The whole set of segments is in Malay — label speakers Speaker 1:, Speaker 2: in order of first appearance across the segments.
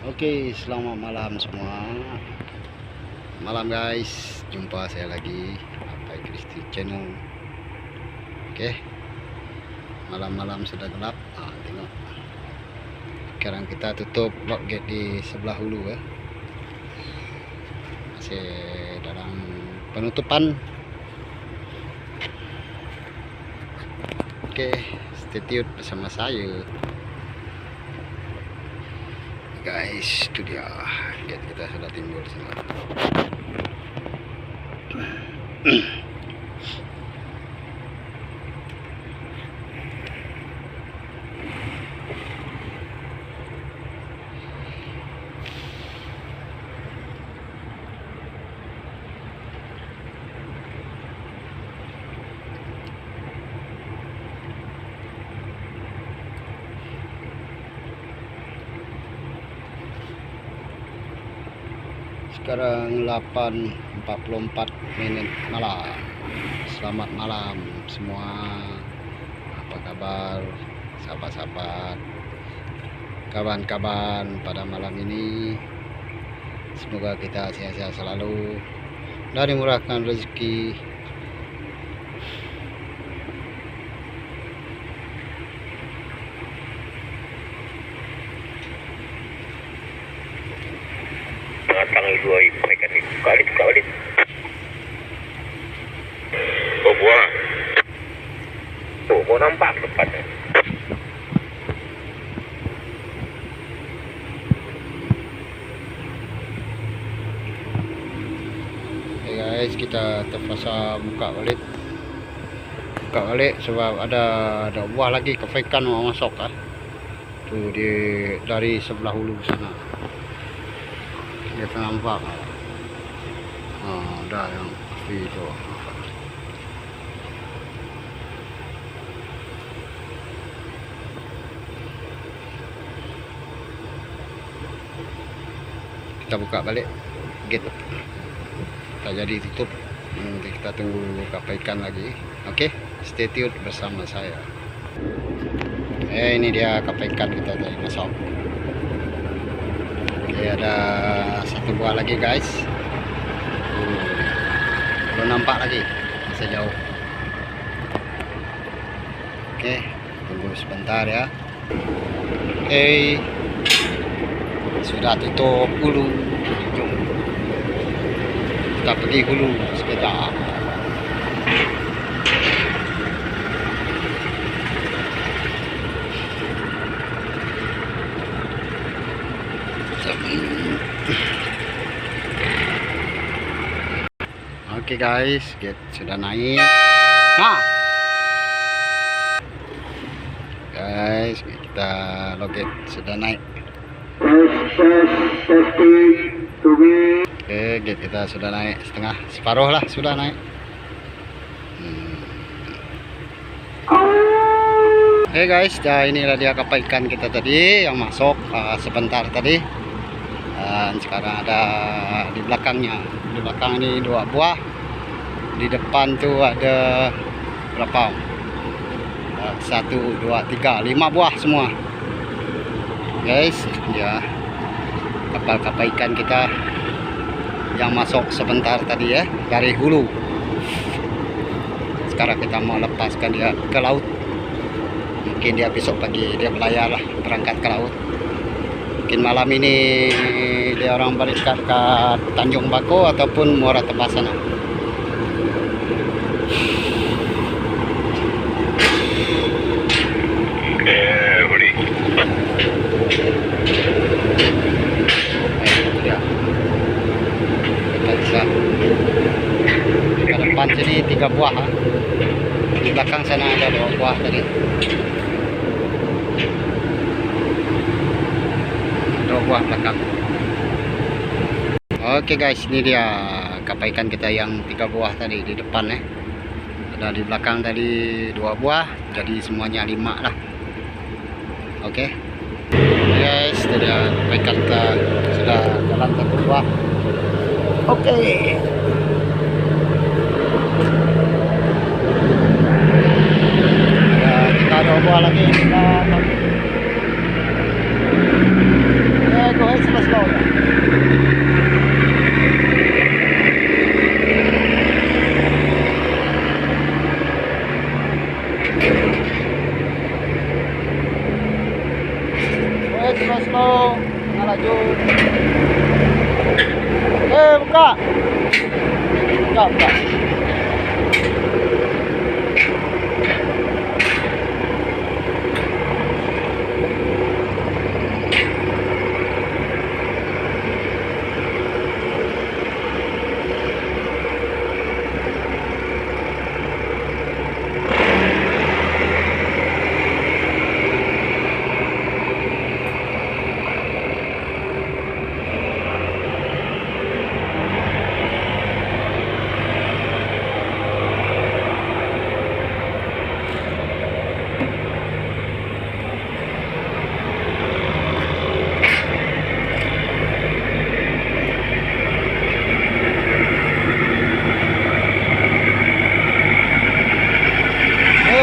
Speaker 1: Oke, selamat malam semua. Malam guys, jumpa saya lagi Apai Kristi Channel. Oke, malam-malam sudah gelap. Tengok. Sekarang kita tutup lock gate di sebelah hulu ya. Masih dalam penutupan. Oke, stay tune bersama saya. Guys, itu dia gate kita sudah timbul semua. Sekarang 8.44 malam. Selamat malam semua. Apa kabar sahabat-sahabat, kawan-kawan pada malam ini? Semoga kita sehat-sehat selalu dan dimurahkan rezeki.
Speaker 2: Tangi dua ikan itu kali. Oh buah. Tuh mau nampak tempatnya.
Speaker 1: Hey guys, kita terpaksa buka balik sebab ada buah lagi kefaikan mau masuk tuh dari sebelah hulu sana. Kita nampak ada yang api itu. Kita buka balik gate, tak jadi tutup. Nanti kita tunggu kapal ikan lagi. Oke, stay tune bersama saya. Ini dia kapal ikan kita tadi masuk. Oke, ada satu buah lagi guys. Belum nampak lagi, masih jauh. Oke, tunggu sebentar ya. Oke, sudah tutup hulu. Jom kita pergi hulu sekitar. Oke guys, gate sudah naik. Guys, kita loget sudah naik. Oke, gate kita sudah naik setengah, separuh lah sudah naik. Oke guys, inilah dia kapal ikan kita tadi yang masuk sebentar tadi. Dan sekarang ada di belakangnya. Di belakang ini 2 buah. Di depan tuh ada berapa? 1, 2, 3, 5 buah semua. Guys, ya kapal ikan kita yang masuk sebentar tadi ya dari hulu. Sekarang kita mau lepaskan dia ke laut. Mungkin dia besok pagi dia belayar lah, berangkat ke laut. Mungkin malam ini dia orang berikat ke Tanjung Bako ataupun Muara Tebas sana. Ke depan sini 3 buah. Di belakang sana ada 2 buah tadi. 2 buah belakang. Oke guys, ini dia kapal ikan kita yang 3 buah tadi di depan ya. Ada di belakang tadi 2 buah, jadi semuanya 5 lah. Oke. Guys, itu dia kapal ikan kita sudah jalan ke bawah. Oke. Ya, kita ada buah lagi. Kita slow tengah laju. Buka. Buka.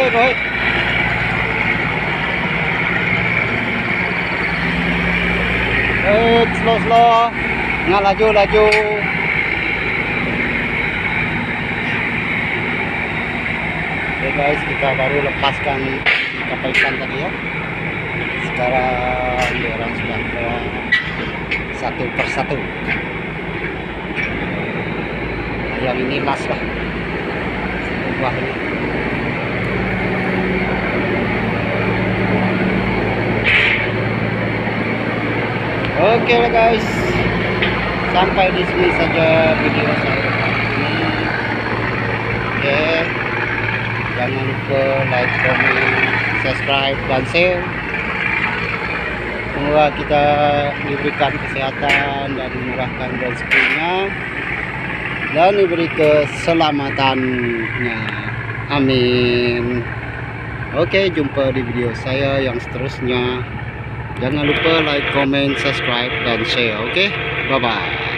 Speaker 1: Rồi. Slow. Nggak laju. Oke guys, kita baru lepaskan kapal ikan tadi ya. Sekarang orang sudah keluar satu persatu. Yang ini last lah. Satu buah ini. Oke lah guys, sampai di sini saja video saya kali ini. Oke, jangan lupa like, comment, subscribe, dan share. Semoga kita diberikan kesehatan dan dimurahkan rezekinya dan diberi keselamatannya. Amin. Oke, jumpa di video saya yang seterusnya. Jangan lupa like, comment, subscribe, dan share. Oke, bye-bye.